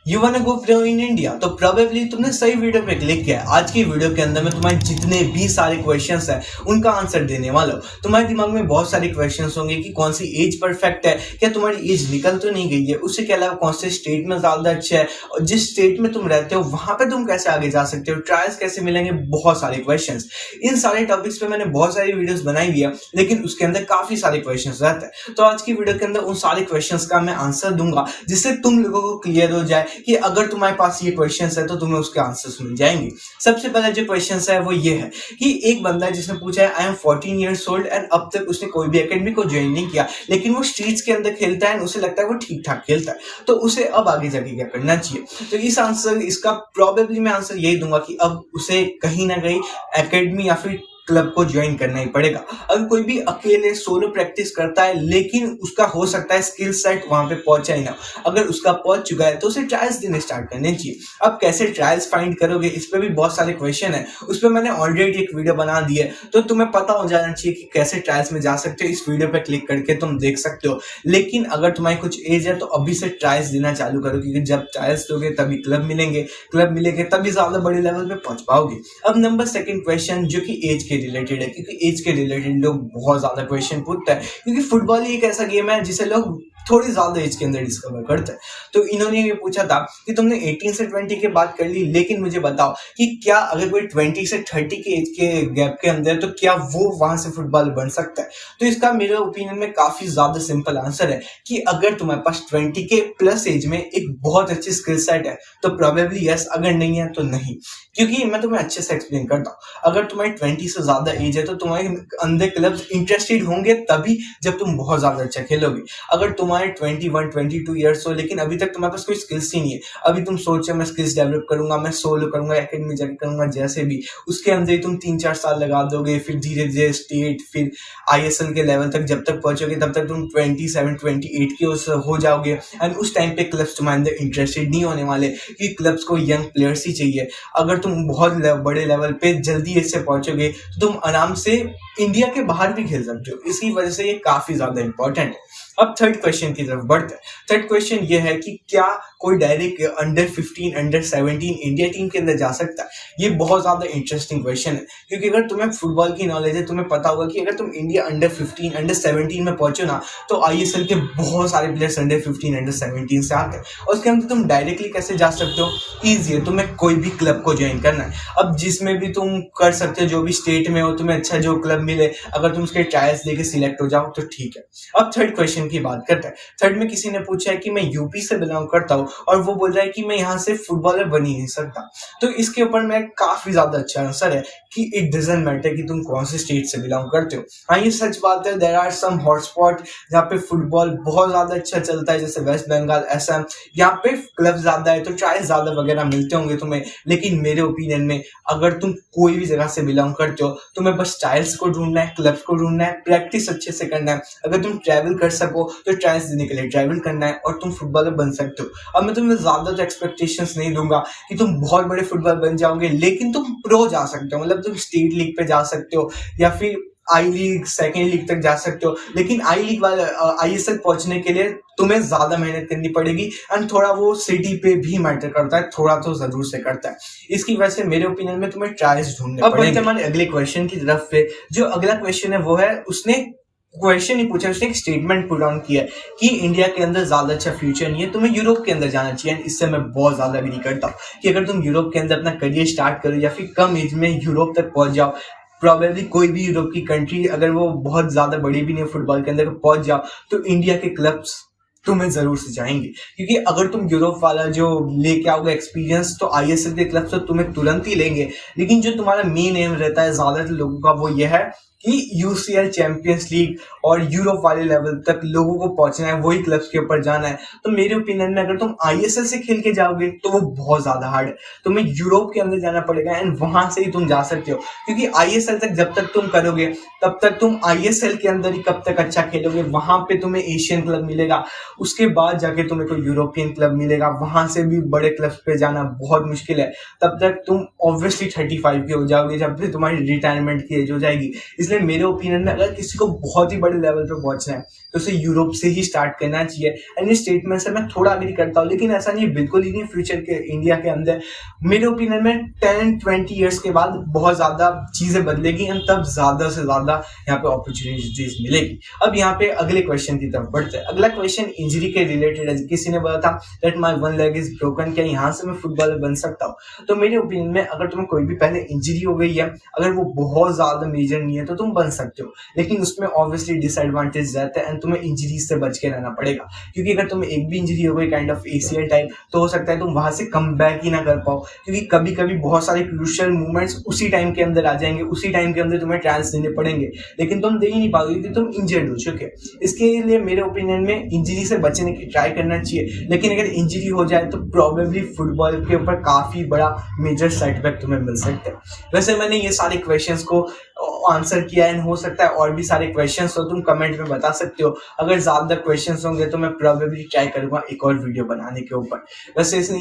You वांना go pro in India, तो probably तुमने सही वीडियो पे क्लिक किया है। आज की वीडियो के अंदर मैं तुम्हारे जितने भी सारे क्वेश्चंस हैं उनका आंसर देने वाला हूँ। तुम्हारे दिमाग में बहुत सारे क्वेश्चंस होंगे कि कौन सी एज परफेक्ट है, क्या तुम्हारी एज निकल तो नहीं गई है, उससे के अलावा कौन से स्टेट में ज्यादा अच्छा है, और जिस स्टेट में तुम रहते हो वहां पे तुम कैसे आगे जा सकते हो, ट्रायल्स कैसे मिलेंगे, बहुत सारे क्वेश्चन। इन सारे टॉपिक्स पे मैंने बहुत सारी वीडियोस बनाई हुई है, लेकिन उसके अंदर काफी सारे क्वेश्चन रहते हैं। तो आज की वीडियो के अंदर उन सारे क्वेश्चन का मैं आंसर दूंगा, जिससे तुम लोगों को क्लियर हो जाए कि अगर तुम्हारे पास ये क्वेश्चंस है तो तुम्हें उसके आंसर्स मिल जाएंगे। सबसे पहला जो क्वेश्चंस है वो ये है कि एक बंदा है जिसने पूछा है I am 14 years old and अब तक उसने कोई भी एकेडमी को ज्वाइन नहीं किया, लेकिन वो स्ट्रीट्स के अंदर खेलता है, उसे लगता है वो ठीक ठाक खेलता है, तो उसे अब आगे जाके क्या करना चाहिए। तो इसका प्रोबेबली मैं आंसर यही दूंगा कि अब उसे कहीं ना कहीं एकेडमी या फिर क्लब को ज्वाइन करना ही पड़ेगा। अगर कोई भी अकेले सोलो प्रैक्टिस करता है लेकिन उसका हो सकता है स्किल सेट वहां पे पहुंचा ही ना, अगर उसका पहुंच चुका है तो उसे ट्रायल्स देने स्टार्ट करने चाहिए। अब कैसे ट्रायल्स फाइंड करोगे, इस पे भी बहुत सारे क्वेश्चन है, उस पर मैंने ऑलरेडी एक वीडियो बना दी है, तो तुम्हें पता हो जाना चाहिए कि कैसे ट्रायल्स में जा सकते हो। इस वीडियो पे क्लिक करके तुम देख सकते हो। लेकिन अगर तुम्हारी कुछ एज है तो अभी से ट्रायल्स देना चालू करो, क्योंकि जब ट्रायल्स दोगे तभी क्लब मिलेंगे तभी ज्यादा बड़े लेवल पे पहुंच पाओगे। अब नंबर सेकंड क्वेश्चन जो कि एज के रिलेटेड है, क्योंकि एज के रिलेटेड लोग बहुत ज्यादा क्वेश्चन पूछते हैं, क्योंकि फुटबॉल ही एक ऐसा गेम है जिसे लोग थोड़ी ज्यादा एज के अंदर डिस्कवर करते हैं। तो इन्होंने ये पूछा था कि तुमने 18 से 20 की बात कर ली, लेकिन मुझे बताओ कि क्या अगर कोई 20 से 30 के एज के गैप के अंदर, तो क्या वो वहां से फुटबॉल बन सकता है। तो इसका मेरे ओपिनियन में काफी ज्यादा सिंपल आंसर है कि अगर तुम्हारे पास 20 के प्लस एज में एक बहुत अच्छी स्किल सेट है तो प्रोबेबली यस, अगर नहीं है तो नहीं। क्योंकि मैं तुम्हें अच्छे से एक्सप्लेन करता हूँ। अगर तुम्हारी 20 से ज्यादा एज है तो तुम्हारे अंदर क्लब्स इंटरेस्टेड होंगे तभी जब तुम बहुत ज्यादा अच्छा खेलोगे। अगर तुम्हारे 21, 22 ईयर्स हो लेकिन अभी तक तुम्हारे पास कोई स्किल्स ही नहीं है, अभी तुम सोचो मैं स्किल्स डेवलप करूंगा, मैं सोलो करूंगा, एकेडमी जाके करूंगा, जैसे भी उसके अंदर ही तुम 3-4 साल लगा दोगे, फिर धीरे धीरे स्टेट, फिर आईएसएल के लेवल तक जब तक पहुंचोगे तब तक तुम 27-28 के हो जाओगे। एंड उस टाइम पे क्लब्स तुम्हारे अंदर इंटरेस्टेड नहीं होने वाले, क्योंकि क्लब्स को यंग प्लेयर्स ही चाहिए। अगर तुम बहुत बड़े लेवल पे जल्दी इससे पहुंचोगे तो तुम आराम से इंडिया के बाहर भी खेल सकते हो। इसी वजह से ये काफी ज्यादा इंपॉर्टेंट है। अब थर्ड क्वेश्चन की तरफ बढ़ते हैं। थर्ड क्वेश्चन ये है कि क्या कोई direct under 15, under 17 India team के अंदर जा सकता है। ये बहुत ज्यादा इंटरेस्टिंग क्वेश्चन है, क्योंकि अगर तुम्हें फुटबॉल की नॉलेज है, तुम्हें पता होगा कि अगर तुम इंडिया अंडर 15, अंडर 17 में पहुंचो ना, तो आईएसएल के बहुत सारे प्लेयर्स अंडर 15, अंडर 17 से आते हैं, और उसके अंदर तुम डायरेक्टली कैसे जा सकते हो। ईजी है, तुम्हें कोई भी क्लब को ज्वाइन करना है। अब जिसमें भी तुम कर सकते हो, जो भी स्टेट में हो, तुम्हें अच्छा जो क्लब मिले, अगर तुम उसके ट्रायल्स देके सिलेक्ट हो जाओ तो ठीक है। अब थर्ड क्वेश्चन की बात करते हैं। थर्ड में किसी ने पूछा है कि मैं यूपी से बिलोंग करता हूँ और वो बोल रहा है कि मैं यहाँ से फुटबॉलर बन ही नहीं सकता। तो इसके ऊपर मैं काफी ज्यादा अच्छा आंसर है कि इट डजंट मैटर कि तुम कौन से स्टेट से बिलोंग करते हो। हाँ, ये सच बात है, देयर आर सम हॉटस्पॉट जहाँ पे फुटबॉल बहुत ज्यादा अच्छा चलता है, जैसे वेस्ट बंगाल, असम, यहाँ पे क्लब ज्यादा है तो ट्रायल ज्यादा वगैरह मिलते होंगे तुम्हें। लेकिन मेरे ओपिनियन में अगर तुम कोई भी जगह से बिलोंग करते हो, तुम्हें बस ट्रायल्स को ढूंढना है, क्लब्स को ढूंढना है, प्रैक्टिस अच्छे से करना है। अगर तुम ट्रैवल कर सको तो ट्रायल्स देने के लिए ट्रैवल करना है और तुम फुटबॉलर बन सकते हो। अब मैं तुम्हें ज्यादा तो एक्सपेक्टेशंस नहीं दूंगा कि तुम बहुत बड़े फुटबॉलर बन जाओगे, लेकिन तुम प्रो जा सकते हो, मतलब तुम स्टेट लीग पे जा सकते हो या फिर आई लीग, सेकेंड लीग तक जा सकते हो। लेकिन आई लीग वाले आईएसएल पहुंचने के लिए तुम्हें ज्यादा मेहनत करनी पड़ेगी, एंड थोड़ा वो सिटी पे भी मैटर करता है, थोड़ा तो जरूर से करता है। इसकी वजह से मेरे ओपिनियन में तुम्हें ट्रायल्स ढूंढने पड़ेंगे। हमारे अगले क्वेश्चन की तरफ पे, जो अगला क्वेश्चन है वो है, उसने क्वेश्चन ही पूछा, उसने एक स्टेटमेंट पुट ऑन किया कि इंडिया के अंदर ज्यादा अच्छा फ्यूचर नहीं है, तुम्हें यूरोप के अंदर जाना चाहिए। एंड इससे मैं बहुत ज्यादा एग्री करता हूँ कि अगर तुम यूरोप के अंदर अपना करियर स्टार्ट करो या फिर कम एज में यूरोप तक पहुंच जाओ, प्रोबेबली कोई भी यूरोप की कंट्री अगर वो बहुत ज्यादा बड़ी भी नहीं फुटबॉल के अंदर पहुंच जाओ, तो इंडिया के क्लब्स तुम्हें जरूर से जाएंगे। क्योंकि अगर तुम यूरोप वाला जो लेके आओगे एक्सपीरियंस, तो आईएसएल के क्लब्स तो तुम्हें तुरंत ही लेंगे। लेकिन जो तुम्हारा मेन एम रहता है ज्यादातर लोगों का, वो ये है कि यूसीएल, चैंपियंस लीग और यूरोप वाले लेवल तक लोगों को पहुंचना है, वही क्लब्स के ऊपर जाना है। तो मेरे ओपिनियन में अगर तुम आईएसएल से खेल के जाओगे तो वो बहुत ज्यादा हार्ड है, तुम्हें यूरोप के अंदर जाना पड़ेगा, एंड वहां से ही तुम जा सकते हो। क्योंकि आईएसएल तक जब तक तुम करोगे तब तक तुम आईएसएल के अंदर ही कब तक अच्छा खेलोगे, वहां पे तुम्हें एशियन क्लब मिलेगा, उसके बाद जाके तुम्हें कोई यूरोपियन क्लब मिलेगा, वहां से भी बड़े क्लब्स पे जाना बहुत मुश्किल है। तब तक तुम ऑब्वियसली 35 के हो जाओगे, जब फिर तुम्हारी रिटायरमेंट की एज हो जाएगी। इसलिए मेरे ओपिनियन में अगर किसी को बहुत ही बड़े लेवल पे पहुंचना है तो उसे यूरोप से ही स्टार्ट करना चाहिए। एंड इस स्टेटमेंट से मैं थोड़ा एग्री करता हूँ, लेकिन ऐसा नहीं, बिल्कुल ही नहीं। फ्यूचर के इंडिया के अंदर मेरे ओपिनियन में 10-20 ईयर्स के बाद बहुत ज्यादा चीजें बदलेगी एंड तब ज्यादा से ज्यादा यहाँ पे अपॉर्चुनिटीज मिलेगी। अब यहाँ पे अगले क्वेश्चन की तरफ बढ़ते हैं। अगला क्वेश्चन इंजरी के रिलेटेड है। किसी ने बोला था that my one leg is broken, क्या यहाँ से मैं फुटबॉलर बन सकता हूँ? तो मेरे ओपिनियन में अगर तुम्हें कोई भी पहले इंजरी हो गई है, अगर वो बहुत ज्यादा मेजर नहीं है, तो तुम बन सकते हो, लेकिन उसमें ऑब्वियसली डिसएडवांटेज रहता है एंड तुम्हें इंजरी से बच के रहना पड़ेगा। क्योंकि अगर तुम्हें एक भी इंजरी हो गई काइंड ऑफ ACL टाइप, तो हो सकता है तुम वहां से कम बैक ही ना कर पाओ, क्योंकि कभी कभी बहुत सारे क्रूशियल मूवमेंट्स उसी टाइम के अंदर आ जाएंगे, उसी टाइम के अंदर तुम्हें ट्रायल्स देने पड़ेंगे, लेकिन तुम दे ही नहीं पाओगे क्योंकि तुम इंजर्ड हो चुके। इसके लिए मेरे ओपिनियन में इंजरी से बचने की ट्राई करना चाहिए, लेकिन अगर इंजरी हो जाए तो प्रोबेबली फुटबॉल के ऊपर काफी बड़ा मेजर सेटबैक तुम्हें मिल सकता है। वैसे मैंने ये सारे क्वेश्चंस को आंसर किया एंड हो सकता है और भी सारे क्वेश्चंस हो, तुम कमेंट में बता सकते हो। अगर ज्यादा क्वेश्चंस होंगे तो मैं प्रोबेबली ट्राई करूंगा एक और वीडियो बनाने के ऊपर। वैसे इसने